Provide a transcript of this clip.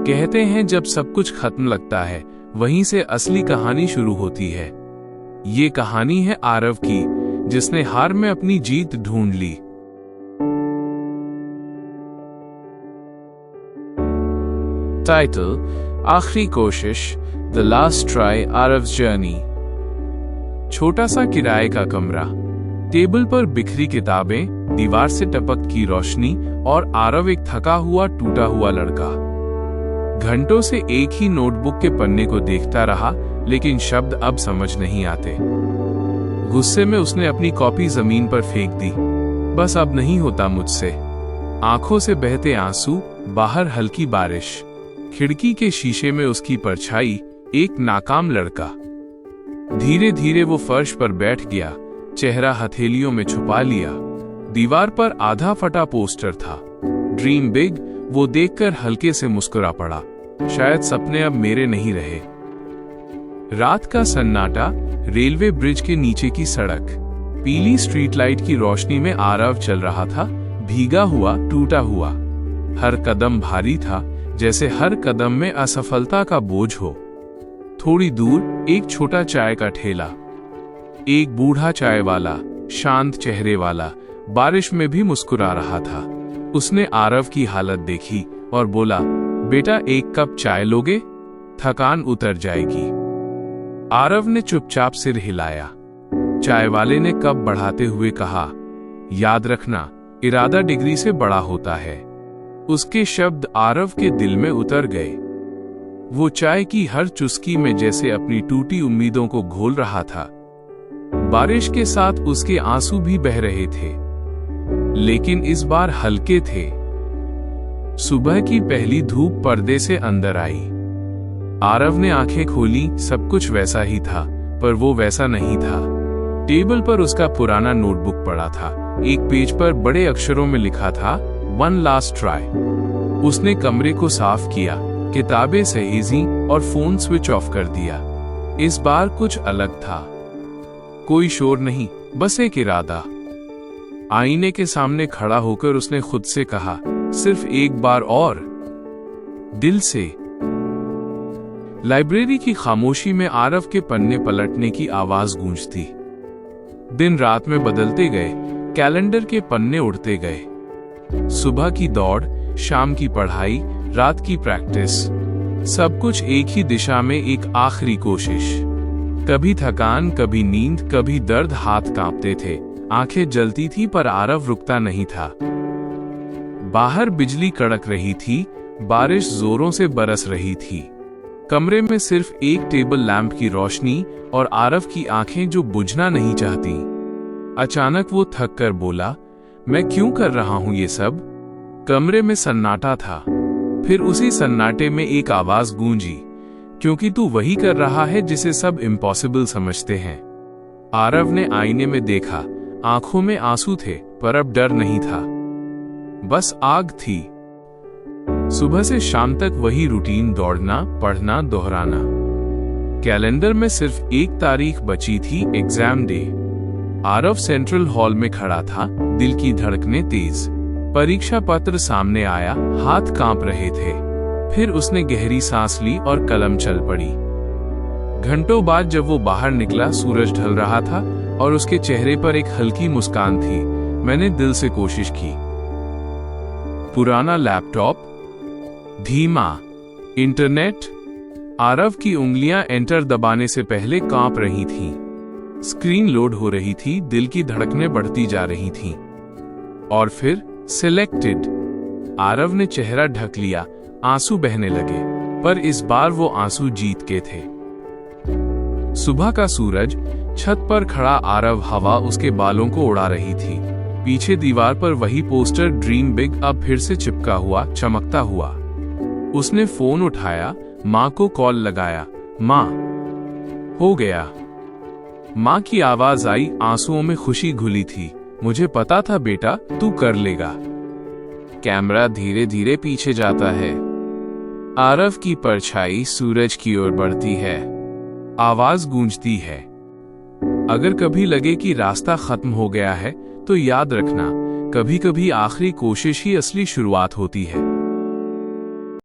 कहते हैं जब सब कुछ खत्म लगता है वहीं से असली कहानी शुरू होती है। ये कहानी है आरव की, जिसने हार में अपनी जीत ढूंढ ली। टाइटल: आखिरी कोशिश, the last try, Aarav's journey. छोटा सा किराए का कमरा, टेबल पर बिखरी किताबें, दीवार से टपकती रोशनी और आरव एक थका हुआ टूटा हुआ लड़का। घंटों से एक ही नोटबुक के पन्ने को देखता रहा, लेकिन शब्द अब समझ नहीं आते। गुस्से में उसने अपनी कॉपी जमीन पर फेंक दी। बस अब नहीं होता मुझसे। आंखों से बहते आंसू, बाहर हल्की बारिश, खिड़की के शीशे में उसकी परछाई, एक नाकाम लड़का। धीरे धीरे वो फर्श पर बैठ गया, चेहरा हथेलियों में छुपा लिया। दीवार पर आधा फटा पोस्टर था, ड्रीम बिग। वो देखकर हल्के से मुस्कुरा पड़ा। शायद सपने अब मेरे नहीं रहे। रात का सन्नाटा, रेलवे ब्रिज के नीचे की सड़क, पीली स्ट्रीट लाइट की रोशनी में आरव चल रहा था, भीगा हुआ, टूटा हुआ। हर कदम भारी था, जैसे हर कदम में असफलता का बोझ हो। थोड़ी दूर एक छोटा चाय का ठेला, एक बूढ़ा चाय वाला, शांत चेहरे वाला, बारिश में भी मुस्कुरा रहा था। उसने आरव की हालत देखी और बोला, बेटा एक कप चाय लोगे? थकान उतर जाएगी। आरव ने चुपचाप सिर हिलाया। चाय वाले ने कप बढ़ाते हुए कहा, याद रखना, इरादा डिग्री से बड़ा होता है। उसके शब्द आरव के दिल में उतर गए। वो चाय की हर चुस्की में जैसे अपनी टूटी उम्मीदों को घोल रहा था। बारिश के साथ उसके आंसू भी बह रहे थे, लेकिन इस बार हल्के थे। सुबह की पहली धूप पर्दे से अंदर आई। आरव ने आंखें खोली। सब कुछ वैसा ही था, पर वो वैसा नहीं था। टेबल पर उसका पुराना नोटबुक पड़ा था। एक पेज पर बड़े अक्षरों में लिखा था, वन लास्ट ट्राई। उसने कमरे को साफ किया, किताबें सहेजी और फोन स्विच ऑफ कर दिया। इस बार कुछ अलग था। कोई शोर नहीं, बस एक इरादा। आईने के सामने खड़ा होकर उसने खुद से कहा, सिर्फ एक बार और, दिल से। लाइब्रेरी की खामोशी में आरव के पन्ने पलटने की आवाज गूंजती। दिन रात में बदलते गए, कैलेंडर के पन्ने उड़ते गए। सुबह की दौड़, शाम की पढ़ाई, रात की प्रैक्टिस, सब कुछ एक ही दिशा में, एक आखिरी कोशिश। कभी थकान, कभी नींद, कभी दर्द, हाथ कांपते थे, आंखें जलती थी, पर आरव रुकता नहीं था। बाहर बिजली कड़क रही थी, बारिश जोरों से बरस रही थी। कमरे में सिर्फ एक टेबल लैंप की रोशनी और आरव की आंखें जो बुझना नहीं चाहती। अचानक वो थक कर बोला, मैं क्यों कर रहा हूं ये सब? कमरे में सन्नाटा था। फिर उसी सन्नाटे में एक आवाज गूंजी, क्योंकि तू वही कर रहा है जिसे सब इम्पॉसिबल समझते हैं। आरव ने आईने में देखा। आंखों में आंसू थे, पर अब डर नहीं था, बस आग थी। सुबह से शाम तक वही रूटीन, दौड़ना, पढ़ना, दोहराना। कैलेंडर में सिर्फ एक तारीख बची थी, exam day. Aarav central hall में खड़ा था, दिल की धड़कनें तेज। परीक्षा पत्र सामने आया, हाथ कांप रहे थे। फिर उसने गहरी सांस ली और कलम चल पड़ी। घंटों बाद जब वो बाहर निकला, सूरज ढल रहा था और उसके चेहरे पर एक हल्की मुस्कान थी। मैंने दिल से कोशिश की। पुराना लैपटॉप, धीमा इंटरनेट। आरव की उंगलियां एंटर दबाने से पहले कांप रही थीं। स्क्रीन लोड हो रही थी, दिल की धड़कनें बढ़ती जा रही थीं। और फिर सिलेक्टेड। आरव ने चेहरा ढक लिया, आंसू बहने लगे, पर इस बार वो आंसू जीत के थे। सुबह का सूरज, छत पर खड़ा आरव, हवा उसके बालों को उड़ा रही थी। पीछे दीवार पर वही पोस्टर, ड्रीम बिग, अब फिर से चिपका हुआ, चमकता हुआ। उसने फोन उठाया, माँ को कॉल लगाया। माँ, हो गया। माँ की आवाज आई, आंसुओं में खुशी घुली थी। मुझे पता था बेटा, तू कर लेगा। कैमरा धीरे धीरे पीछे जाता है। आरव की परछाई सूरज की ओर बढ़ती है। आवाज गूंजती है, अगर कभी लगे कि रास्ता खत्म हो गया है, तो याद रखना, कभी कभी आखिरी कोशिश ही असली शुरुआत होती है।